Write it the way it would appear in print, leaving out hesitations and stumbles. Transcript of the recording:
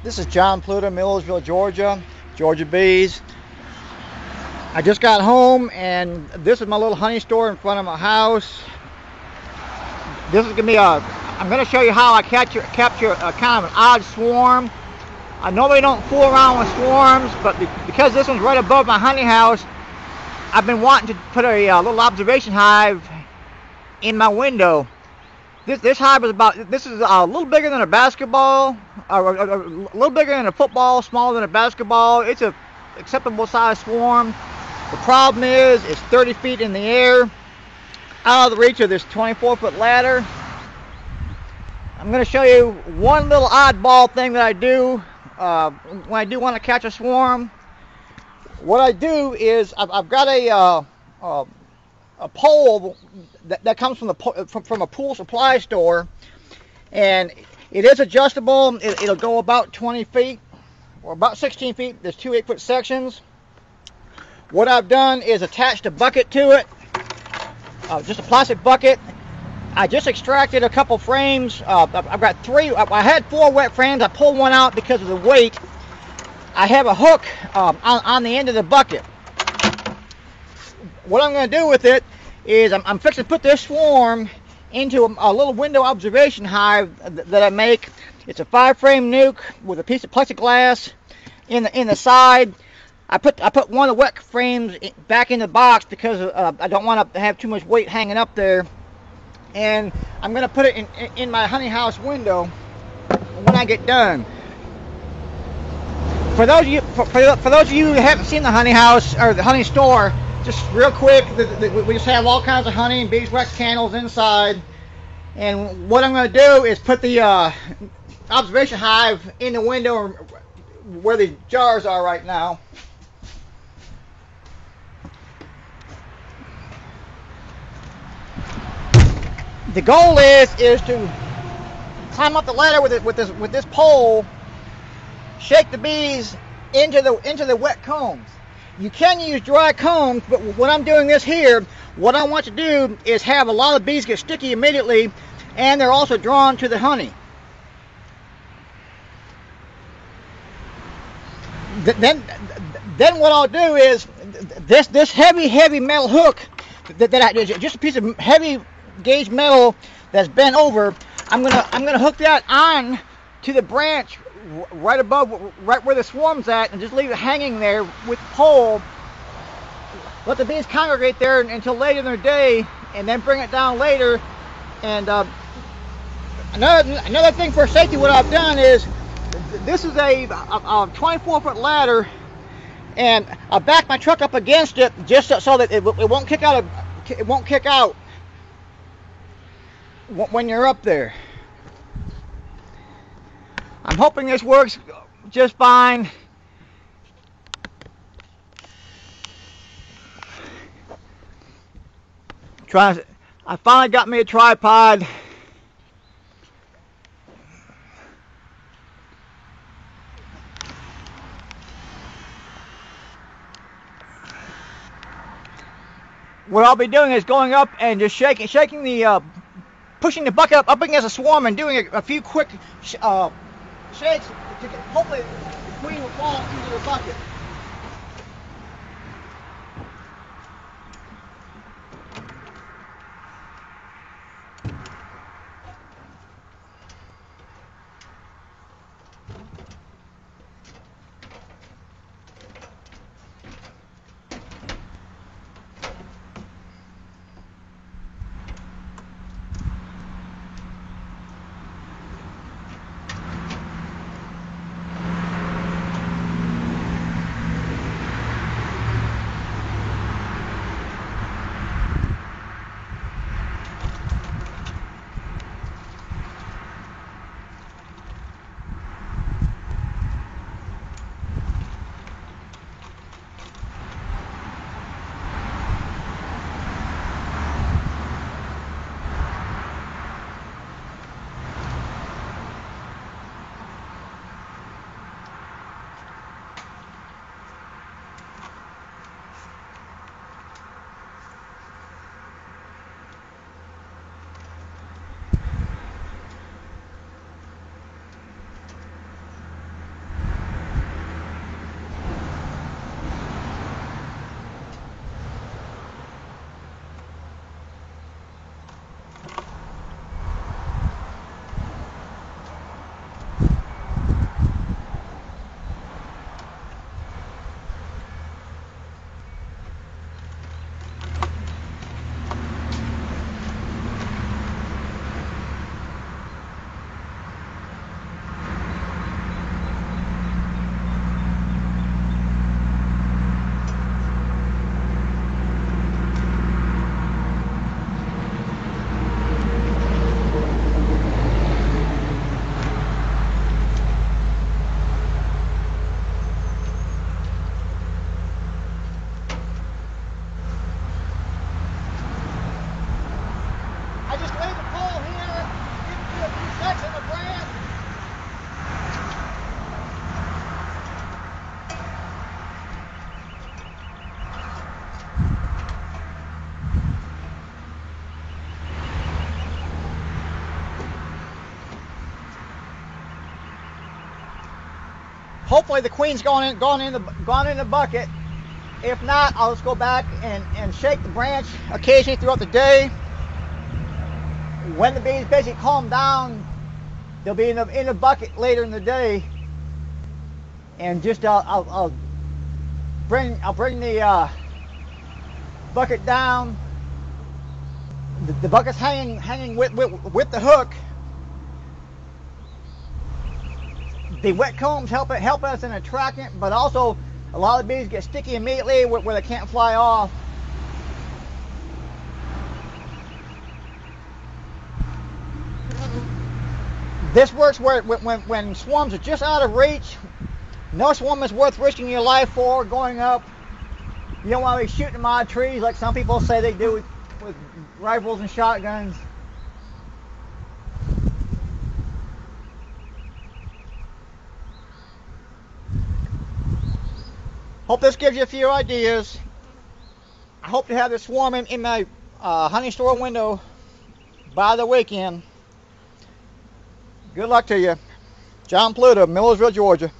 This is John Pluta, Millersville, Georgia, Georgia Bees. I just got home and this is my little honey store in front of my house. This is gonna be I'm gonna show you how I capture a kind of an odd swarm. I normally don't fool around with swarms, but because this one's right above my honey house, I've been wanting to put a little observation hive in my window. This hive is this is a little bigger than a basketball, or a little bigger than a football, smaller than a basketball. It's a acceptable size swarm. The problem is it's 30 feet in the air, out of the reach of this 24-foot ladder. I'm going to show you one little oddball thing that I do when I do want to catch a swarm. What I do is I've got a pole that comes from a pool supply store, and it is adjustable. It'll go about 20 feet or about 16 feet. There's two 8-foot sections. What I've done is attached a bucket to it, just a plastic bucket. I just extracted a couple frames. I've got three. I had 4 wet frames. I pulled one out because of the weight. I have a hook on the end of the bucket. What I'm going to do with it is I'm fixing to put this swarm into a little window observation hive that I make. It's a 5-frame nuke with a piece of plexiglass in the side. I put one of the wet frames back in the box because I don't want to have too much weight hanging up there. And I'm going to put it in my honey house window when I get done. For those of you who haven't seen the honey house or the honey store, just real quick, we just have all kinds of honey and beeswax candles inside. And what I'm going to do is put the observation hive in the window where the jars are right now. The goal is to climb up the ladder with this pole, shake the bees into the wet combs. You can use dry combs, but when I'm doing this here, what I want to do is have a lot of bees get sticky immediately, and they're also drawn to the honey. Then what I'll do is this heavy metal hook just a piece of heavy gauge metal that's bent over. I'm gonna hook that on to the branch right above, right where the swarm's at, and just leave it hanging there with the pole. Let the bees congregate there until late in their day, and then bring it down later. And another thing for safety, what I've done is this is a 24-foot ladder, and I back my truck up against it just so that it won't kick out. It won't kick out when you're up there. I'm hoping this works just fine. I finally got me a tripod. What I'll be doing is going up and just shaking the pushing the bucket up against a swarm and doing a few quick shakes to hopefully the queen will fall into the bucket. hopefully the queen's gone in the bucket. If not, I'll just go back and shake the branch occasionally throughout the day. When the bees basically calm down, they'll be in the bucket later in the day. And just I'll bring the bucket down. The bucket's hanging with the hook. The wet combs help us in attracting it, but also a lot of the bees get sticky immediately where they can't fly off. This works when swarms are just out of reach. No swarm is worth risking your life for going up. You don't want to be shooting them out of trees like some people say they do with rifles and shotguns. Hope this gives you a few ideas. I hope to have this swarm in my honey store window by the weekend. Good luck to you. John Pluta, Millersville, Georgia.